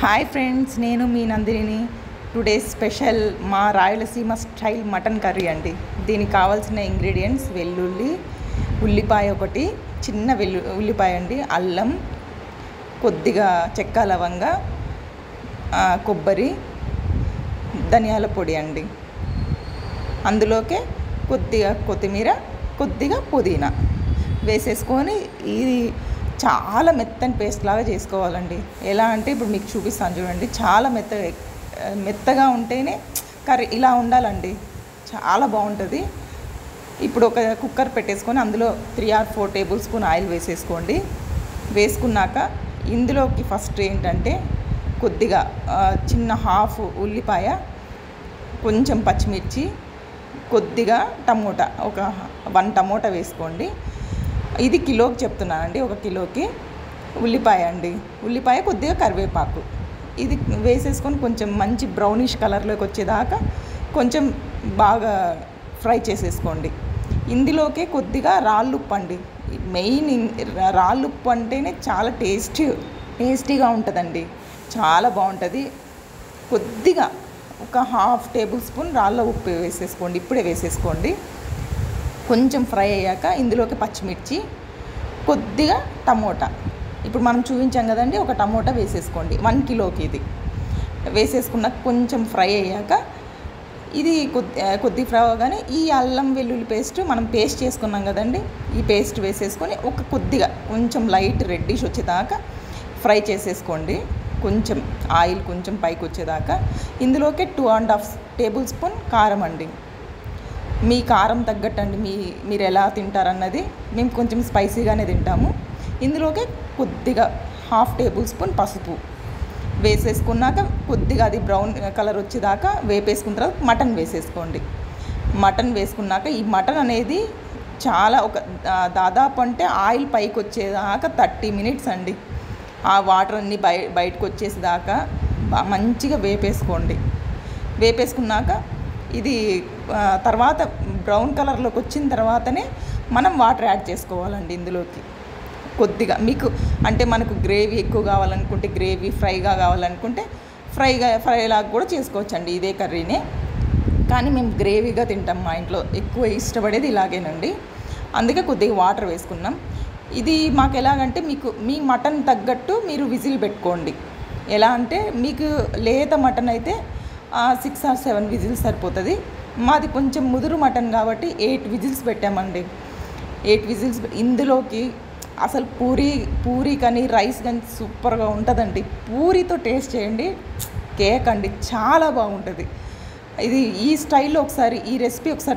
Hi friends, నేను మీ Nandini. Today special మా Rayalaseema style mutton curry అండి. దీనికి కావాల్సిన ఇంగ్రీడియంట్స్ వెల్లుల్లి, ఉల్లిపాయ ఒకటి, చిన్న ఉల్లిపాయ అండి, అల్లం, కొద్దిగా చెక్క లవంగ, కొబ్బరి, ధనియాల పొడి అండి. అందులోకే కొద్దిగా కొత్తిమీర, కొద్దిగా పుదీనా వేసేసుకొని ఇది చాలా మెత్తని పేస్ట్ లాగా చేసుకోవాలండి. ఎలా అంటే ఇప్పుడు మీకు చూపిస్తాను చూడండి. చాలా మెత్తగా ఉంటేనే కర్రీ ఇలా ఉండాలండి, చాలా బాగుంటుంది. ఇప్పుడు ఒక కుక్కర్ పెట్టేసుకొని అందులో 3 or 4 టేబుల్ స్పూన్ ఆయిల్ వేసేసుకోండి. వేసుకున్నాక ఇందులోకి ఫస్ట్ ఏంటంటే కొద్దిగా చిన్న హాఫ్ ఉల్లిపాయ, కొంచెం పచ్చిమిర్చి, కొద్దిగా టమోటా, ఒక 1 టమోటా వేసుకోండి. ఇది కిలోకి చెప్తున్నానండి. 1 కిలోకి ఉల్లిపాయ అండి, ఉల్లిపాయ, కొద్దిగా కరివేపాకు ఇది వేసేసుకొని కొంచెం మంచి బ్రౌనిష్ కలర్లోకి వచ్చేదాకా కొంచెం బాగా ఫ్రై చేసేసుకోండి. ఇందులోకే కొద్దిగా రాళ్ళుప్పు అండి. మెయిన్ రాళ్ళుప్పు అంటేనే చాలా టేస్టీగా ఉంటుందండి, చాలా బాగుంటుంది. కొద్దిగా ఒక హాఫ్ టేబుల్ స్పూన్ రాళ్ళ ఉప్పు వేసేసుకోండి, ఇప్పుడే వేసేసుకోండి. కొంచెం ఫ్రై అయ్యాక ఇందులోకి పచ్చిమిర్చి, కొద్దిగా టమోటా, ఇప్పుడు మనం చూపించాం కదండి, ఒక టమోటా వేసేసుకోండి. 1 కిలోకి ఇది వేసేసుకున్నాక కొంచెం ఫ్రై అయ్యాక ఇది కొద్ది ఫ్రై అవ్వగానే ఈ అల్లం వెల్లుల్లి పేస్ట్ మనం పేస్ట్ చేసుకున్నాం కదండి, ఈ పేస్ట్ వేసేసుకొని కొద్దిగా కొంచెం లైట్ రెడ్డిష్ వచ్చేదాకా ఫ్రై చేసేసుకోండి. కొంచెం ఆయిల్ కొంచెం పైకి వచ్చేదాకా ఇందులోకి 2.5 టేబుల్ స్పూన్ కారం అండి. మీ కారం తగ్గట్టు అండి, మీరు ఎలా తింటారన్నది. మేము కొంచెం స్పైసీగానే తింటాము. ఇందులోకి కొద్దిగా హాఫ్ టేబుల్ స్పూన్ పసుపు వేసేసుకున్నాక కొద్దిగా అది బ్రౌన్ కలర్ వచ్చేదాకా వేపేసుకున్న తర్వాత మటన్ వేసేసుకోండి. మటన్ వేసుకున్నాక ఈ మటన్ అనేది చాలా దాదాపు అంటే ఆయిల్ పైకి వచ్చేదాకా 30 మినిట్స్ అండి. ఆ వాటర్ అన్నీ బయటకు వచ్చేసేదాకా మంచిగా వేపేసుకోండి. వేపేసుకున్నాక ఇది తర్వాత బ్రౌన్ కలర్లోకి వచ్చిన తర్వాతనే మనం వాటర్ యాడ్ చేసుకోవాలండి. ఇందులోకి కొద్దిగా మీకు అంటే మనకు గ్రేవీ ఎక్కువ కావాలనుకుంటే గ్రేవీ, ఫ్రైగా కావాలనుకుంటే ఫ్రైలాగా కూడా చేసుకోవచ్చండి ఇదే కర్రీనే. కానీ మేము గ్రేవీగా తింటాం, మా ఇంట్లో ఎక్కువ ఇష్టపడేది ఇలాగేనండి. అందుకే కొద్దిగా వాటర్ వేసుకున్నాం. ఇది మాకు ఎలాగంటే మీ మటన్ తగ్గట్టు మీరు విజిల్ పెట్టుకోండి. ఎలా అంటే మీకు లేత మటన్ అయితే 6 or 7 విజిల్స్ సరిపోతుంది. మాది కొంచెం ముదురు మటన్ కాబట్టి 8 విజిల్స్ పెట్టామండి. 8 విజిల్స్ ఇందులోకి అసలు పూరీ కానీ రైస్ కానీ సూపర్గా ఉంటుందండి. పూరీతో టేస్ట్ చేయండి, కేక్ అండి, చాలా బాగుంటుంది. ఇది ఈ స్టైల్లో ఒకసారి ఈ రెసిపీ ఒకసారి